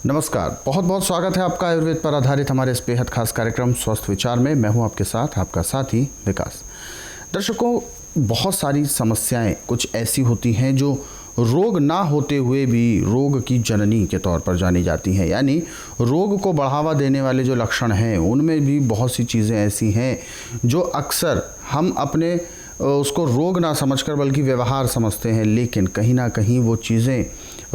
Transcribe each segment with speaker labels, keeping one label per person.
Speaker 1: नमस्कार, बहुत बहुत स्वागत है आपका आयुर्वेद पर आधारित हमारे इस बेहद खास कार्यक्रम स्वस्थ विचार में। मैं हूं आपके साथ आपका साथी विकास। दर्शकों, बहुत सारी समस्याएं कुछ ऐसी होती हैं जो रोग ना होते हुए भी रोग की जननी के तौर पर जानी जाती हैं, यानी रोग को बढ़ावा देने वाले जो लक्षण हैं उनमें भी बहुत सी चीज़ें ऐसी हैं जो अक्सर हम अपने उसको रोग ना समझकर बल्कि व्यवहार समझते हैं, लेकिन कहीं ना कहीं वो चीज़ें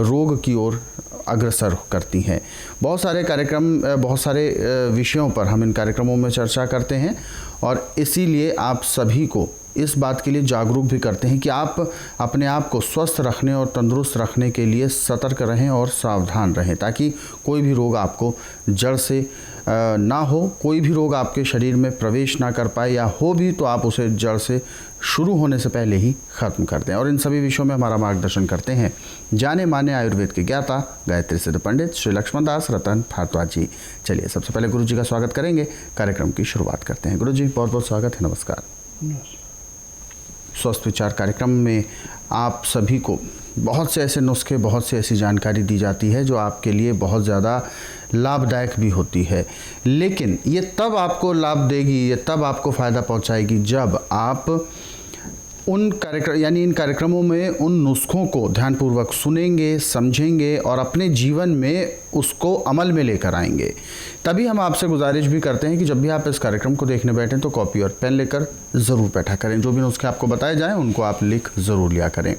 Speaker 1: रोग की ओर अग्रसर करती हैं। बहुत सारे कार्यक्रम, बहुत सारे विषयों पर हम इन कार्यक्रमों में चर्चा करते हैं और इसीलिए आप सभी को इस बात के लिए जागरूक भी करते हैं कि आप अपने आप को स्वस्थ रखने और तंदुरुस्त रखने के लिए सतर्क रहें और सावधान रहें, ताकि कोई भी रोग आपको जड़ से ना हो, कोई भी रोग आपके शरीर में प्रवेश ना कर पाए, या हो भी तो आप उसे जड़ से शुरू होने से पहले ही ख़त्म कर दें। और इन सभी विषयों में हमारा मार्गदर्शन करते हैं जाने माने आयुर्वेद के ज्ञाता गायत्री सिद्ध पंडित श्री लक्ष्मण दास रतन भारद्वाज जी। चलिए सबसे पहले गुरु जी का स्वागत करेंगे, कार्यक्रम की शुरुआत करते हैं। गुरु जी बहुत बहुत स्वागत है, नमस्कार। स्वस्थ विचार कार्यक्रम में आप सभी को बहुत से ऐसे नुस्खे, बहुत से ऐसी जानकारी दी जाती है जो आपके लिए बहुत ज़्यादा लाभदायक भी होती है, लेकिन ये तब आपको लाभ देगी, ये तब आपको फ़ायदा पहुंचाएगी जब आप उन इन कार्यक्रमों में उन नुस्खों को ध्यानपूर्वक सुनेंगे, समझेंगे और अपने जीवन में उसको अमल में लेकर आएंगे। तभी हम आपसे गुजारिश भी करते हैं कि जब भी आप इस कार्यक्रम को देखने बैठें तो कॉपी और पेन लेकर ज़रूर बैठा करें। जो भी नुस्खे आपको बताए जाएं उनको आप लिख ज़रूर लिया करें।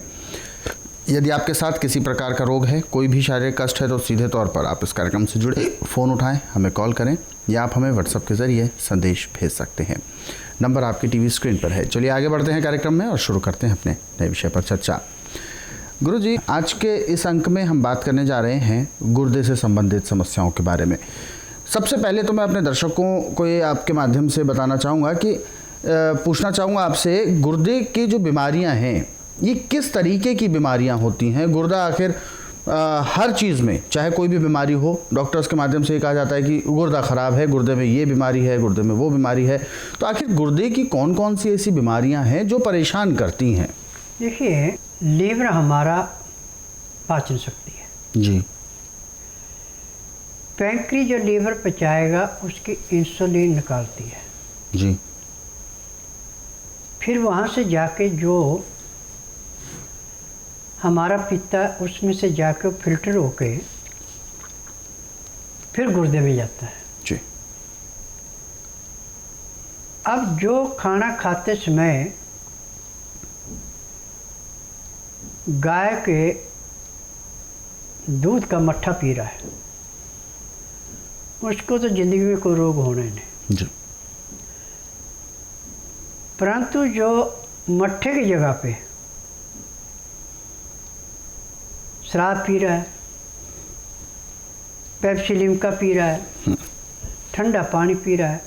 Speaker 1: यदि आपके साथ किसी प्रकार का रोग है, कोई भी शारीरिक कष्ट है, तो सीधे तौर पर आप इस कार्यक्रम से जुड़े फ़ोन उठाएं, हमें कॉल करें या आप हमें व्हाट्सएप के ज़रिए संदेश भेज सकते हैं। नंबर आपकी टीवी स्क्रीन पर है। चलिए आगे बढ़ते हैं कार्यक्रम में और शुरू करते हैं अपने नए विषय पर चर्चा। गुरु जी, आज के इस अंक में हम बात करने जा रहे हैं गुर्दे से संबंधित समस्याओं के बारे में। सबसे पहले तो मैं अपने दर्शकों को ये आपके माध्यम से बताना चाहूँगा कि पूछना चाहूँगा आपसे, गुर्दे की जो बीमारियाँ हैं ये किस तरीके की बीमारियां होती हैं? गुर्दा आखिर हर चीज़ में, चाहे कोई भी बीमारी हो, डॉक्टर्स के माध्यम से ये कहा जाता है कि गुर्दा ख़राब है, गुर्दे में ये बीमारी है, गुर्दे में वो बीमारी है। तो आखिर गुर्दे की कौन कौन सी ऐसी बीमारियां हैं जो परेशान करती हैं?
Speaker 2: देखिए, लीवर हमारा पाचन शक्ति है
Speaker 1: जी।
Speaker 2: पैंक्री जो लीवर पचाएगा उसकी इंसुलिन निकालती है
Speaker 1: जी।
Speaker 2: फिर वहाँ से जाके जो हमारा पित्ता उसमें से जाके फिल्टर होके फिर गुर्दे में जाता है
Speaker 1: जी।
Speaker 2: अब जो खाना खाते समय गाय के दूध का मट्ठा पी रहा है उसको तो जिंदगी में कोई रोग होना ही नहीं
Speaker 1: जी।
Speaker 2: परंतु जो मट्ठे की जगह पे शराब पी रहा है, पेप्सी लिम्का पी रहा है, ठंडा पानी पी रहा है,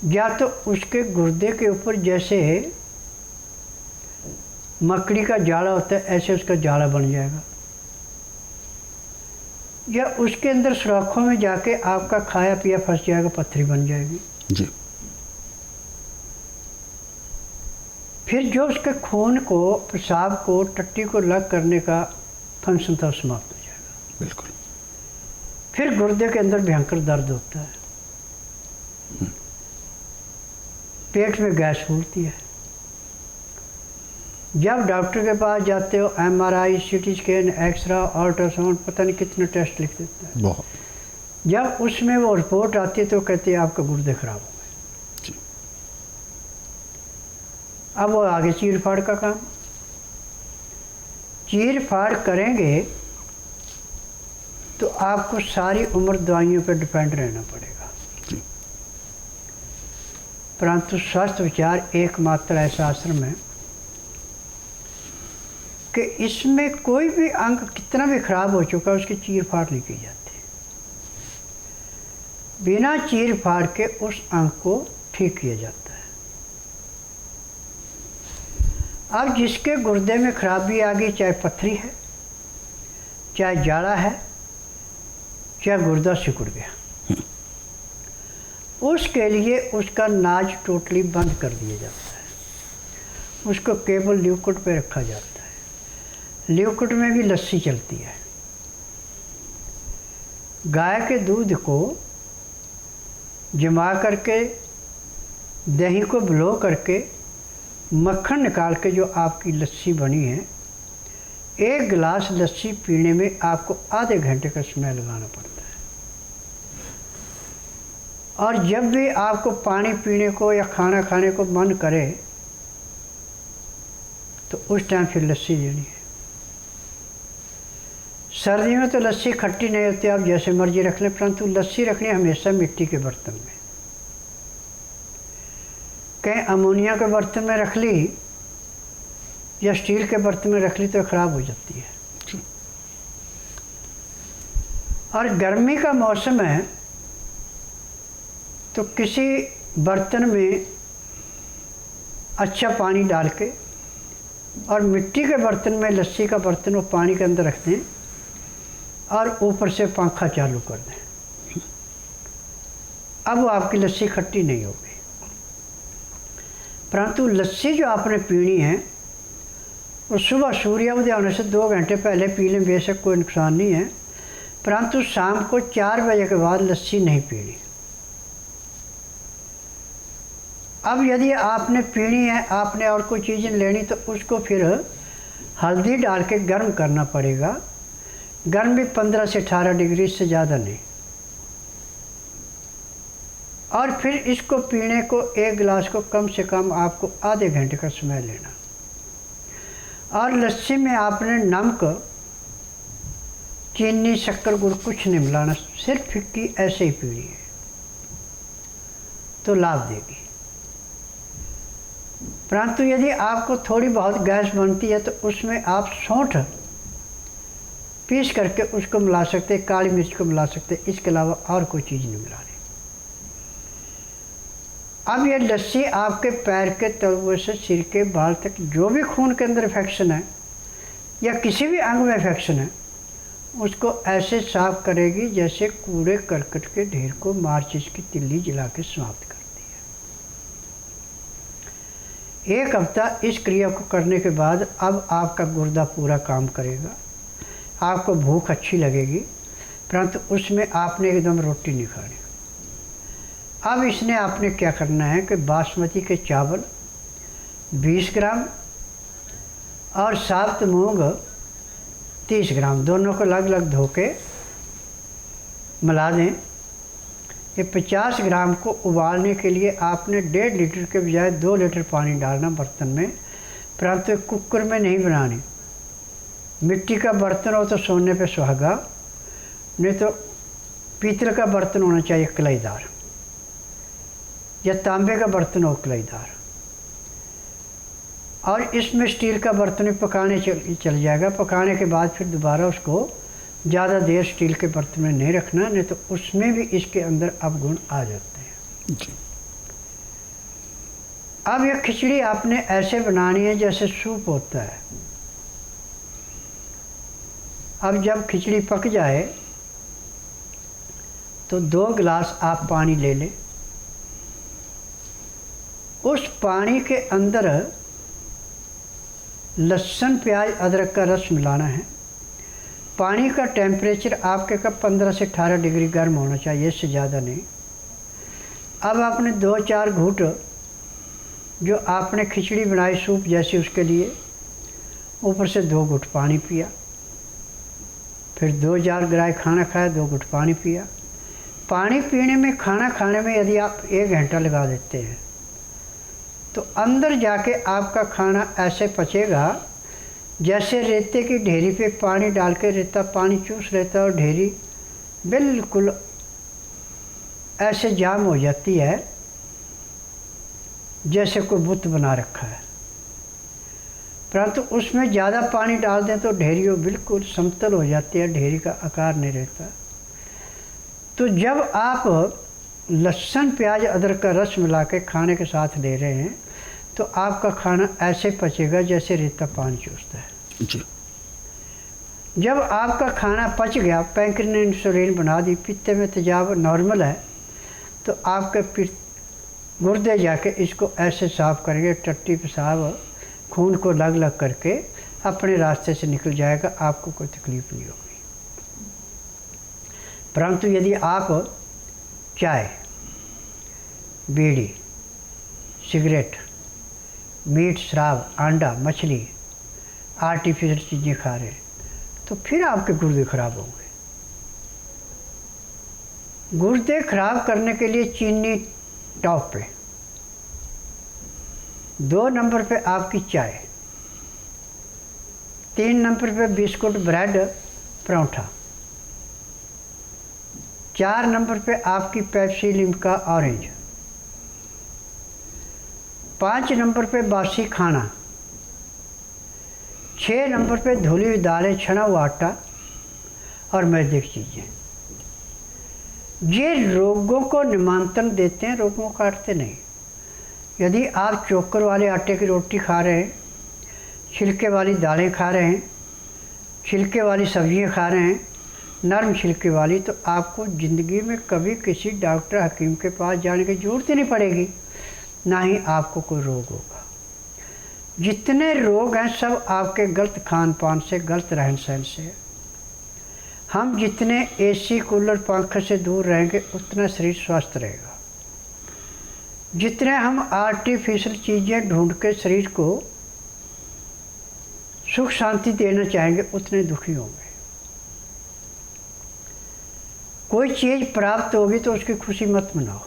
Speaker 2: या तो उसके गुर्दे के ऊपर जैसे मकड़ी का जाला होता है ऐसे उसका जाला बन जाएगा, या उसके अंदर सुराखों में जाके आपका खाया पिया फंस जाएगा, पत्थरी बन जाएगी
Speaker 1: जी।
Speaker 2: फिर जो उसके खून को, पेशाब को, टट्टी को अलग करने का फंक्शन था समाप्त हो जाएगा।
Speaker 1: बिल्कुल।
Speaker 2: फिर गुर्दे के अंदर भयंकर दर्द होता है, पेट में गैस फूलती है। जब डॉक्टर के पास जाते हो, MRI, CT scan, x ray, ultrasound, पता नहीं कितने टेस्ट लिख देता है।
Speaker 1: बहुत।
Speaker 2: जब उसमें वो रिपोर्ट आती है तो कहते हैं आपका गुर्दे खराब हो गए। अब वो आगे चीर फाड़ का काम, चीर फाड़ करेंगे तो आपको सारी उम्र दवाइयों पर डिपेंड रहना पड़ेगा। परंतु स्वस्थ विचार एकमात्र ऐसा आश्रम है कि इसमें कोई भी अंग कितना भी खराब हो चुका उसकी चीर फाड़ नहीं की जाती, बिना चीर फाड़ के उस अंग को ठीक किया जाता है। अब जिसके गुर्दे में खराबी आ गई, चाहे पथरी है, चाहे जाड़ा है, चाहे गुर्दा सिकुड़ गया, उसके लिए उसका नाज टोटली बंद कर दिया जाता है, उसको केवल लिक्विड पे रखा जाता है। लिक्विड में भी लस्सी चलती है, गाय के दूध को जमा करके, दही को भिगो करके, मक्खन निकाल के जो आपकी लस्सी बनी है, 1 गिलास लस्सी पीने में आपको आधे घंटे का समय लगाना पड़ता है। और जब भी आपको पानी पीने को या खाना खाने को मन करे तो उस टाइम फिर लस्सी लेनी है। सर्दी में तो लस्सी खट्टी नहीं होती, आप जैसे मर्जी रख लें, परंतु लस्सी रखनी हमेशा मिट्टी के बर्तन में। कहीं अमोनिया के बर्तन में रख ली या स्टील के बर्तन में रख ली तो ख़राब हो जाती है। और गर्मी का मौसम है तो किसी बर्तन में अच्छा पानी डाल के, और मिट्टी के बर्तन में लस्सी का बर्तन वो पानी के अंदर रख दें और ऊपर से पंखा चालू कर दें। अब वो आपकी लस्सी खट्टी नहीं होगी। परंतु लस्सी जो आपने पीनी है वो सुबह सूर्योदय होने से 2 घंटे पहले पी लें, बेशक कोई नुकसान नहीं है, परंतु शाम को 4 बजे के बाद लस्सी नहीं पीनी। अब यदि आपने पीनी है, आपने और कोई चीज़ लेनी, तो उसको फिर हल्दी डाल के गर्म करना पड़ेगा। गर्म भी 15 से 18 डिग्री से ज़्यादा नहीं। और फिर इसको पीने को 1 गिलास को कम से कम आपको आधे घंटे का समय लेना। और लस्सी में आपने नमक, चीनी, शक्कर, गुड़ कुछ नहीं मिलाना, सिर्फ फिक्की ऐसे ही पीनी है तो लाभ देगी। परंतु यदि आपको थोड़ी बहुत गैस बनती है तो उसमें आप सौंठ पीस करके उसको मिला सकते, काली मिर्च को मिला सकते, इसके अलावा और कोई चीज़ नहीं मिलानी। अब ये लस्सी आपके पैर के तलवे से सिर के बाल तक जो भी खून के अंदर इन्फेक्शन है या किसी भी अंग में इन्फेक्शन है, उसको ऐसे साफ करेगी जैसे कूड़े करकट के ढेर को माचिस की तिल्ली जला के समाप्त करती है। 1 हफ्ता इस क्रिया को करने के बाद अब आपका गुर्दा पूरा काम करेगा, आपको भूख अच्छी लगेगी, परंतु उसमें आपने एकदम रोटी नहीं खानी। अब इसने आपने क्या करना है कि बासमती के चावल 20 ग्राम और साबुत मूंग 30 ग्राम, दोनों को अलग अलग धो के मिला दें। ये 50 ग्राम को उबालने के लिए आपने 1.5 लीटर के बजाय 2 लीटर पानी डालना बर्तन में, परंतु कुकर में नहीं बनानी। मिट्टी का बर्तन हो तो सोने पे सुहागा, नहीं तो पीतल का बर्तन होना चाहिए कलाईदार, या तांबे का बर्तन हो कलाईदार। और इसमें स्टील का बर्तन भी पकाने चल जाएगा। पकाने के बाद फिर दोबारा उसको ज़्यादा देर स्टील के बर्तन में नहीं रखना, नहीं तो उसमें भी इसके अंदर अवगुण आ जाते हैं जी। अब ये खिचड़ी आपने ऐसे बनानी है जैसे सूप होता है। अब जब खिचड़ी पक जाए तो 2 गिलास आप पानी ले लें। उस पानी के अंदर लहसुन, प्याज, अदरक का रस मिलाना है। पानी का टेम्परेचर आपके का 15 से 18 डिग्री गर्म होना चाहिए, इससे ज़्यादा नहीं। अब आपने 2-4 घूंट जो आपने खिचड़ी बनाई सूप जैसी, उसके लिए ऊपर से 2 घूंट पानी पिया। फिर 2-4 ग्राय खाना खाया, 2 घूंट पानी पिया। पानी पीने में, खाना खाने में यदि आप 1 घंटा लगा देते हैं तो अंदर जाके आपका खाना ऐसे पचेगा जैसे रेते की ढेरी पे पानी डाल के रेता पानी चूस लेता है और ढेरी बिल्कुल ऐसे जाम हो जाती है जैसे कोई बुत बना रखा है। परंतु उसमें ज़्यादा पानी डाल दें तो ढेरी बिल्कुल समतल हो जाती है, ढेरी का आकार नहीं रहता। तो जब आप लहसुन, प्याज, अदरक का रस मिला के खाने के साथ ले रहे हैं तो आपका खाना ऐसे पचेगा जैसे रेता पानी चूसता है जी। जब आपका खाना पच गया, पैंक्रियाज ने इंसुलिन बना दी, पित्ते में तेजाब नॉर्मल है, तो आपके गुर्दे जाके इसको ऐसे साफ करेंगे, टट्टी पेशाब खून को लग लग करके अपने रास्ते से निकल जाएगा, आपको कोई तकलीफ नहीं होगी। परंतु यदि आप चाय, बीड़ी, सिगरेट, मीट, शराब, अंडा, मछली, आर्टिफिशियल चीज़ें खा रहे हैं तो फिर आपके गुर्दे खराब होंगे। गुर्दे खराब करने के लिए चीनी टॉप पे, 2 नंबर पे आपकी चाय, 3 नंबर पे बिस्कुट, ब्रेड, पराठा, 4 नंबर पे आपकी पेप्सी, लिम्का, ऑरेंज, 5 नंबर पे बासी खाना, 6 नंबर पे धुली हुई दालें, छना हुआ आटा और मैदे की चीज़ें। ये रोगों को निमंत्रण देते हैं, रोगों को काटते नहीं। यदि आप चोकर वाले आटे की रोटी खा रहे हैं, छिलके वाली दालें खा रहे हैं, छिलके वाली सब्जियां खा रहे हैं, नरम छिलके वाली, तो आपको ज़िंदगी में कभी किसी डॉक्टर हकीम के पास जाने की ज़रूरत ही नहीं पड़ेगी, ना ही आपको कोई रोग होगा। जितने रोग हैं सब आपके गलत खान पान से, गलत रहन सहन से है। हम जितने एसी, कूलर, पंखे से दूर रहेंगे उतना शरीर स्वस्थ रहेगा। जितने हम आर्टिफिशियल चीज़ें ढूंढ के शरीर को सुख शांति देना चाहेंगे उतने दुखी होंगे। कोई चीज़ प्राप्त होगी तो उसकी खुशी मत मनाओ,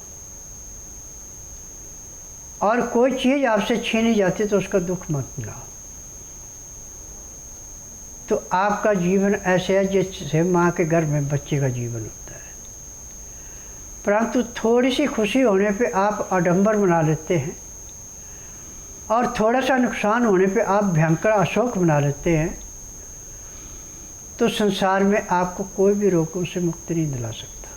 Speaker 2: और कोई चीज़ आपसे छीनी जाती तो उसका दुख मत मनाओ। तो आपका जीवन ऐसे है जैसे माँ के गर्भ में बच्चे का जीवन होता है, परंतु थोड़ी सी खुशी होने पे आप आडंबर मना लेते हैं, और थोड़ा सा नुकसान होने पे आप भयंकर अशोक मना लेते हैं। तो संसार में आपको कोई भी रोगों से मुक्ति नहीं दिला सकता।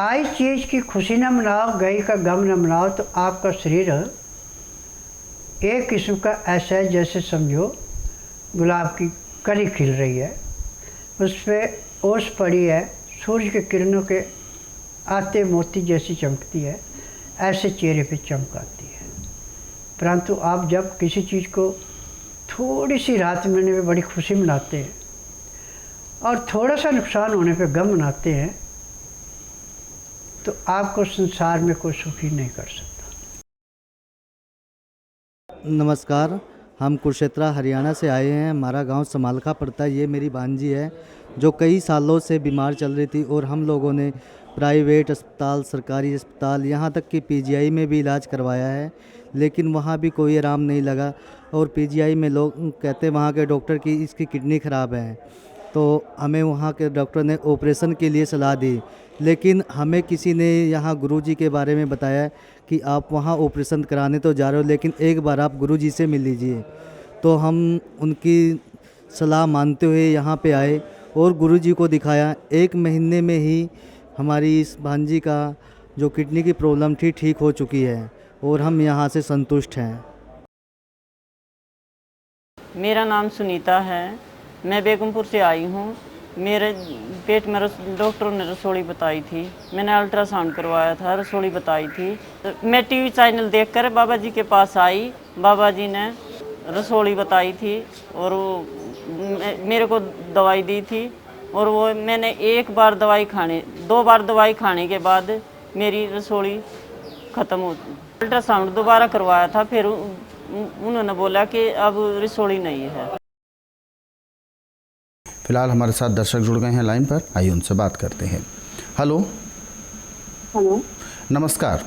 Speaker 2: आई चीज़ की खुशी न मनाओ, गई का गम न मनाओ, तो आपका शरीर एक किस्म का ऐसा है जैसे समझो गुलाब की कली खिल रही है, उस पर ओस पड़ी है, सूर्य की किरणों के आते मोती जैसी चमकती है, ऐसे चेहरे पे चमक आती है। परंतु आप जब किसी चीज़ को थोड़ी सी राहत मिलने पे बड़ी खुशी मनाते हैं और थोड़ा सा नुकसान होने पे गम मनाते हैं, तो आपको संसार में कोई सुखी नहीं कर सकता।
Speaker 3: नमस्कार, हम कुरुक्षेत्र हरियाणा से आए हैं। हमारा गांव समालखा पड़ता है। ये मेरी भांजी है जो कई सालों से बीमार चल रही थी, और हम लोगों ने प्राइवेट अस्पताल, सरकारी अस्पताल, यहाँ तक कि पीजीआई में भी इलाज करवाया है, लेकिन वहाँ भी कोई आराम नहीं लगा। और पीजीआई में लोग कहते हैं, वहाँ के डॉक्टर की इसकी किडनी ख़राब है, तो हमें वहाँ के डॉक्टर ने ऑपरेशन के लिए सलाह दी। लेकिन हमें किसी ने यहाँ गुरुजी के बारे में बताया कि आप वहाँ ऑपरेशन कराने तो जा रहे हो, लेकिन एक बार आप गुरुजी से मिल लीजिए। तो हम उनकी सलाह मानते हुए यहाँ पे आए और गुरुजी को दिखाया। 1 महीने में ही हमारी इस भांजी का जो किडनी की प्रॉब्लम थी ठीक हो चुकी है, और हम यहाँ से संतुष्ट हैं।
Speaker 4: मेरा नाम सुनीता है, मैं बेगमपुर से आई हूँ। मेरे पेट में डॉक्टरों ने रसोली बताई थी, मैंने अल्ट्रासाउंड करवाया था, रसोली बताई थी। तो मैं टीवी चैनल देखकर बाबा जी के पास आई, बाबा जी ने रसोली बताई थी और वो मेरे को दवाई दी थी, और वो मैंने 2 बार दवाई खाने के बाद मेरी रसोली ख़त्म हो। अल्ट्रासाउंड दोबारा करवाया था, फिर उन्होंने बोला कि अब रसोली नहीं है।
Speaker 1: फिलहाल हमारे साथ दर्शक जुड़ गए हैं लाइन पर, आइए उनसे बात करते हैं। हेलो।
Speaker 5: हेलो,
Speaker 1: नमस्कार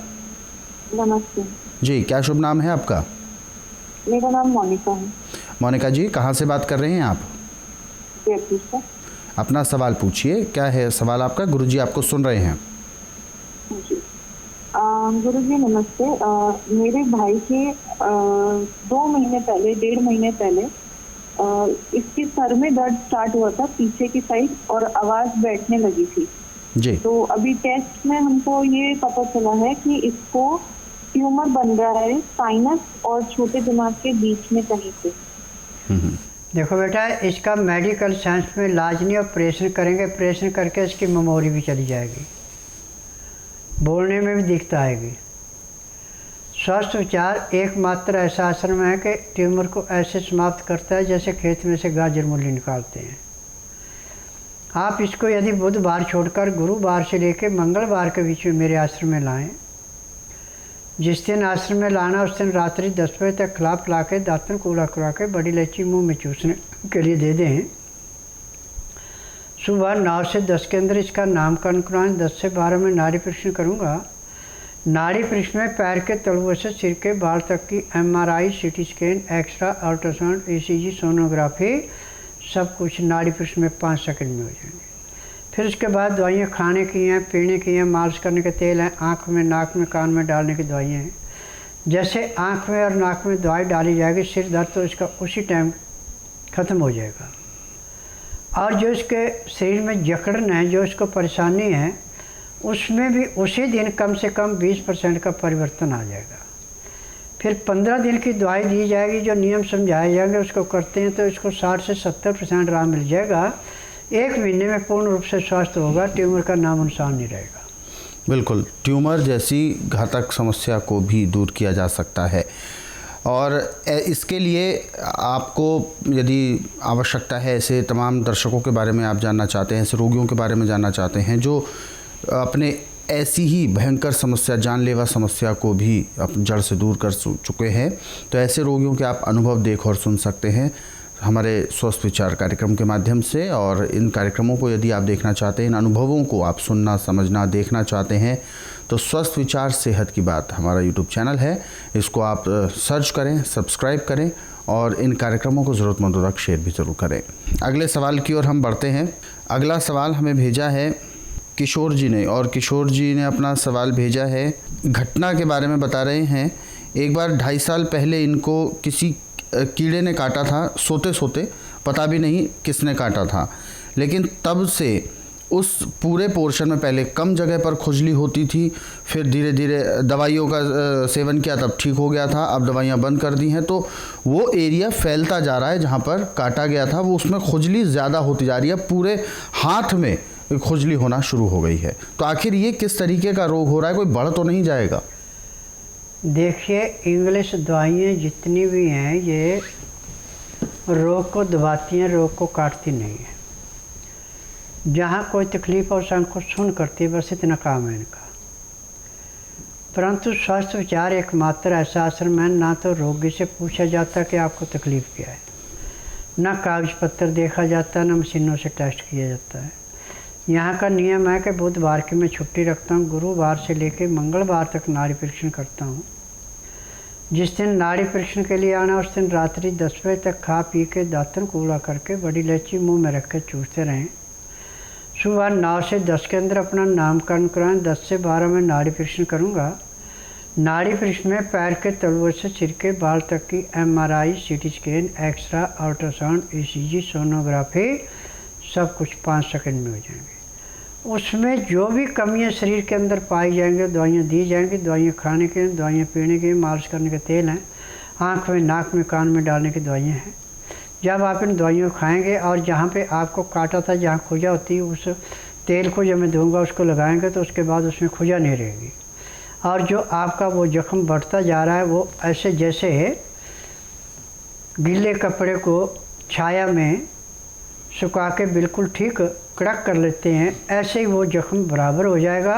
Speaker 5: नमस्ते।
Speaker 1: जी, क्या शुभ नाम है आपका?
Speaker 5: मेरा नाम मोनिका है।
Speaker 1: मोनिका जी, कहाँ से बात कर रहे हैं आप?
Speaker 5: जयपुर से।
Speaker 1: अपना सवाल पूछिए, क्या है सवाल आपका? गुरुजी आपको सुन रहे हैं।
Speaker 5: जी, गुरुजी नमस्ते। मेरे भाई के 2 महीने पहले, 1.5 महीने पहले इसके सर में दर्द स्टार्ट हुआ था पीछे की साइड, और आवाज़ बैठने लगी थी
Speaker 1: जी।
Speaker 5: तो अभी टेस्ट में हमको ये पता चला है कि इसको ट्यूमर बन रहा है साइनस और छोटे दिमाग के बीच में कहीं पे।
Speaker 2: देखो बेटा, इसका मेडिकल साइंस में इलाज नहीं, ऑपरेशन करेंगे, ऑपरेशन करके इसकी मेमोरी भी चली जाएगी, बोलने में भी दिक्कत आएगी। स्वास्थ्य उपचार एकमात्र ऐसा आश्रम है कि ट्यूमर को ऐसे समाप्त करता है जैसे खेत में से गाजर मूली निकालते हैं। आप इसको यदि बुधवार छोड़कर गुरुवार से लेकर मंगलवार के बीच में मेरे आश्रम में लाएं। जिस दिन आश्रम में लाना उस दिन रात्रि 10 बजे तक खिला पिला के दातन कूड़ा करा के बड़ी इलायची मुंह में चूसने के लिए दे दें। सुबह 9 से 10 के अंदर इसका नामकरण कराएं। 10 से 12 में नाड़ी परीक्षण करूँगा। नाड़ी परीक्षण में पैर के तलुओं से सिर के बाल तक की MRI, CT scan, x ray, ultrasound, ECG, sonography सब कुछ नाड़ी परीक्षण में 5 सेकंड में हो जाएंगे। फिर उसके बाद दवाइयाँ खाने की हैं, पीने की हैं, मालिश करने के तेल हैं, आँख में, नाक में, कान में डालने की दवाइयाँ हैं। जैसे आँख में और नाक में दवाई डाली जाएगी, सिर दर्द तो इसका उसी टाइम ख़त्म हो जाएगा। और जो इसके शरीर में जकड़न है, जो इसको परेशानी है, उसमें भी उसी दिन कम से कम 20% का परिवर्तन आ जाएगा। फिर 15 दिन की दवाई दी जाएगी, जो नियम समझाए जाएंगे उसको करते हैं तो इसको 60 से 70% आराम मिल जाएगा। 1 महीने में पूर्ण रूप से स्वस्थ होगा, ट्यूमर का नामो निशान नहीं रहेगा।
Speaker 1: बिल्कुल, ट्यूमर जैसी घातक समस्या को भी दूर किया जा सकता है। और इसके लिए आपको यदि आवश्यकता है, ऐसे तमाम दर्शकों के बारे में आप जानना चाहते हैं, ऐसे रोगियों के बारे में जानना चाहते हैं जो अपने ऐसी ही भयंकर समस्या, जानलेवा समस्या को भी जड़ से दूर कर चुके हैं, तो ऐसे रोगियों के आप अनुभव देख और सुन सकते हैं हमारे स्वस्थ विचार कार्यक्रम के माध्यम से। और इन कार्यक्रमों को यदि आप देखना चाहते हैं, इन अनुभवों को आप सुनना, समझना, देखना चाहते हैं, तो स्वस्थ विचार सेहत की बात हमारा यूट्यूब चैनल है। इसको आप सर्च करें, सब्सक्राइब करें और इन कार्यक्रमों को ज़रूरतमंदों तक शेयर भी ज़रूर करें। अगले सवाल की ओर हम बढ़ते हैं। अगला सवाल हमें भेजा है किशोर जी ने, और किशोर जी ने अपना सवाल भेजा है, घटना के बारे में बता रहे हैं। एक बार 2.5 साल पहले इनको किसी कीड़े ने काटा था, सोते सोते, पता भी नहीं किसने काटा था, लेकिन तब से उस पूरे पोर्शन में पहले कम जगह पर खुजली होती थी, फिर धीरे धीरे दवाइयों का सेवन किया तब ठीक हो गया था, अब दवाइयाँ बंद कर दी हैं, तो वो एरिया फैलता जा रहा है जहाँ पर काटा गया था, वो उसमें खुजली ज़्यादा होती जा रही है, पूरे हाथ में खुजली होना शुरू हो गई है। तो आखिर ये किस तरीके का रोग हो रहा है, कोई बढ़ तो नहीं जाएगा?
Speaker 2: देखिए, इंग्लिश दवाइयाँ जितनी भी हैं ये रोग को दबाती हैं, रोग को काटती नहीं है। जहाँ कोई तकलीफ और को सुन करती है, बस इतना काम है इनका। परंतु स्वस्थ विचार एकमात्र ऐसा आश्रम है, ना तो रोगी से पूछा जाता कि आपको तकलीफ़ क्या है, ना कागज पत्र देखा जाता, ना मशीनों से टेस्ट किया जाता है। यहाँ का नियम है कि बुधवार की मैं छुट्टी रखता हूँ, गुरुवार से लेकर मंगलवार तक नाड़ी परीक्षण करता हूँ। जिस दिन नाड़ी परीक्षण के लिए आना उस दिन रात्रि 10 बजे तक खा पी के दातन कूड़ा करके बड़ी इलायची मुंह में रख के चूसते रहें। सुबह 9 से 10 के अंदर अपना नामकरण कराएं। 10 से 12 में नाड़ी परीक्षण करूँगा। नाड़ी परीक्षण में पैर के तलुओं से सिर के बाल तक की MRI, CT scan, x ray, ultrasound, ECG, sonography सब कुछ 5 सेकंड में हो जाएंगे। उसमें जो भी कमियां शरीर के अंदर पाई जाएंगी दवाइयाँ दी जाएंगी। दवाइयाँ खाने के, दवाइयाँ पीने के, मालिश करने के तेल हैं, आँख में, नाक में, कान में डालने की दवाइयाँ हैं। जब आप इन दवाइयों को खाएंगे और जहाँ पे आपको काटा था, जहाँ खुजा होती है, उस तेल को जब मैं दूंगा उसको लगाएंगे तो उसके बाद उसमें खुजा नहीं रहेगी। और जो आपका वो जख्म बढ़ता जा रहा है वो ऐसे जैसे गीले कपड़े को छाया में सुखा के बिल्कुल ठीक कड़क कर लेते हैं, ऐसे ही वो जख्म बराबर हो जाएगा।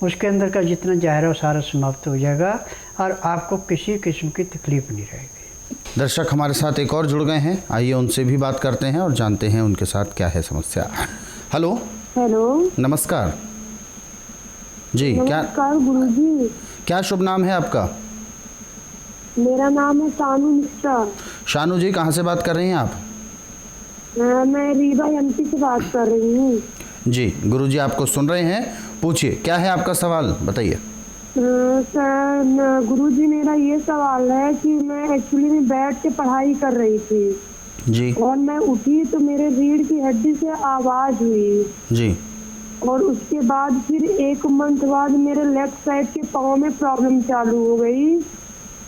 Speaker 2: उसके अंदर का जितना जहर है वो सारा समाप्त हो जाएगा और आपको किसी किस्म की तकलीफ नहीं रहेगी।
Speaker 1: दर्शक हमारे साथ एक और जुड़ गए हैं, आइए उनसे भी बात करते हैं और जानते हैं उनके साथ क्या है समस्या। हेलो।
Speaker 5: हेलो,
Speaker 1: नमस्कार जी।
Speaker 5: नमस्कार गुरुजी।
Speaker 1: क्या शुभ नाम है आपका?
Speaker 5: मेरा नाम है शानू मिश्रा।
Speaker 1: शानू जी, कहाँ से बात कर रही हैं आप?
Speaker 5: मैं रीवा MP से बात कर रही हूँ।
Speaker 1: जी, गुरुजी आपको सुन रहे हैं, पूछिए क्या है आपका सवाल, बताइए।
Speaker 5: सर गुरुजी, मेरा ये सवाल है कि मैं एक्चुअली में बैठ के पढ़ाई कर रही थी
Speaker 1: जी,
Speaker 5: और मैं उठी तो मेरे रीढ़ की हड्डी से आवाज़ हुई
Speaker 1: जी,
Speaker 5: और उसके बाद फिर 1 मंथ बाद मेरे लेफ्ट साइड के पाँव में प्रॉब्लम चालू हो गई।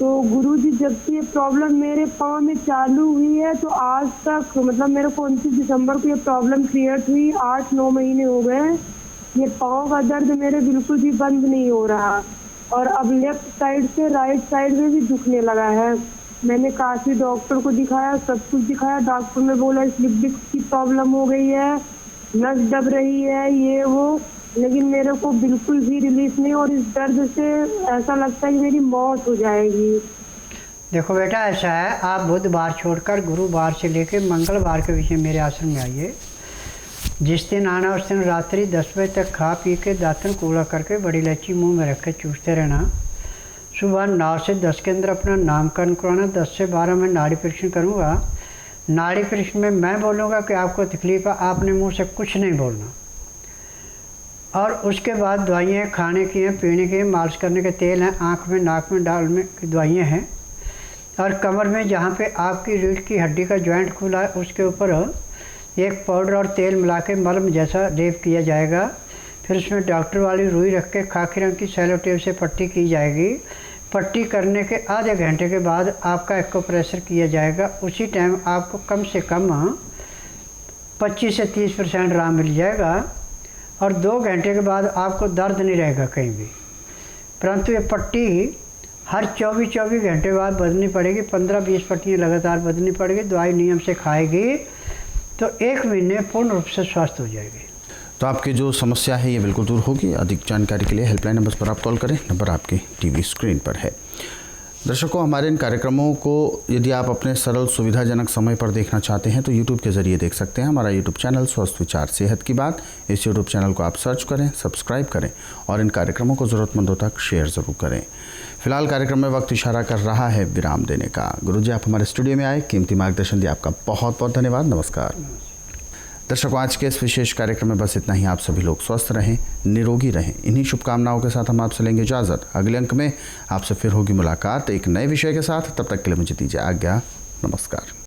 Speaker 5: तो गुरुजी, जब से ये प्रॉब्लम मेरे पाँव में चालू हुई है तो आज तक, मतलब मेरे को 29 दिसंबर को ये प्रॉब्लम क्रिएट हुई, 8-9 महीने हो गए। ये पाँव का दर्द मेरे बिल्कुल भी बंद नहीं हो रहा और अब लेफ्ट साइड से राइट साइड में भी दुखने लगा है। मैंने काफ़ी डॉक्टर को दिखाया, सब कुछ दिखाया। डॉक्टर ने बोला स्लिप डिस्क की प्रॉब्लम हो गई है
Speaker 6: नस दब रही है, ये वो, लेकिन मेरे को बिल्कुल भी रिलीफ नहीं, और इस दर्द से ऐसा लगता है कि मेरी मौत हो जाएगी।
Speaker 2: देखो बेटा, ऐसा है, आप बुधवार छोड़कर गुरुवार से लेकर मंगलवार के बीच में मेरे आश्रम में आइए। जिस दिन आना उस दिन रात्रि 10 बजे तक खा पी के दातन कूड़ा करके बड़ी इलायची मुंह में रख के चूसते रहना। सुबह 9 से 10 के अंदर अपना नामकरण कराना। 10 से 12 में नाड़ी परीक्षण करूँगा। नाड़ी परीक्षण में मैं बोलूँगा कि आपको तकलीफ है, आपने मुँह से कुछ नहीं बोलना। और उसके बाद दवाइयाँ खाने की हैं, पीने की हैं, मालिश करने के तेल हैं, आँख में नाक में डालने की दवाइयाँ हैं। और कमर में जहाँ पे आपकी रीढ़ की हड्डी का जॉइंट खुला है उसके ऊपर एक पाउडर और तेल मिला के मलम जैसा लेप किया जाएगा। फिर उसमें डॉक्टर वाली रुई रख के खाकी रंग की सेलो टेप से पट्टी की जाएगी। पट्टी करने के आधे घंटे के बाद आपका एक्यूप्रेशर किया जाएगा। उसी टाइम आपको कम से कम 25 से 30% आराम मिल जाएगा। और 2 घंटे के बाद आपको दर्द नहीं रहेगा कहीं भी। परंतु ये पट्टी हर 24 घंटे बाद बदलनी पड़ेगी। 15-20 पट्टियाँ लगातार बदलनी पड़ेगी। दवाई नियम से खाएगी तो 1 महीने पूर्ण रूप से स्वस्थ हो जाएगी।
Speaker 1: तो आपकी जो समस्या है ये बिल्कुल दूर होगी। अधिक जानकारी के लिए हेल्पलाइन नंबर पर आप कॉल करें। नंबर आपके टीवी स्क्रीन पर है। दर्शकों, हमारे इन कार्यक्रमों को यदि आप अपने सरल सुविधाजनक समय पर देखना चाहते हैं तो YouTube के ज़रिए देख सकते हैं। हमारा YouTube चैनल स्वस्थ विचार सेहत की बात, इस YouTube चैनल को आप सर्च करें, सब्सक्राइब करें और इन कार्यक्रमों को ज़रूरतमंदों तक शेयर ज़रूर करें। फिलहाल कार्यक्रम में वक्त इशारा कर रहा है विराम देने का। गुरुजी, आप हमारे स्टूडियो में आए, कीमती मार्गदर्शन दिया, आपका बहुत बहुत धन्यवाद। नमस्कार। दर्शकों, आज के इस विशेष कार्यक्रम में बस इतना ही। आप सभी लोग स्वस्थ रहें, निरोगी रहें। इन्हीं शुभकामनाओं के साथ हम आपसे लेंगे इजाज़त। अगले अंक में आपसे फिर होगी मुलाकात एक नए विषय के साथ। तब तक के लिए मुझे दीजिए आज्ञा। नमस्कार।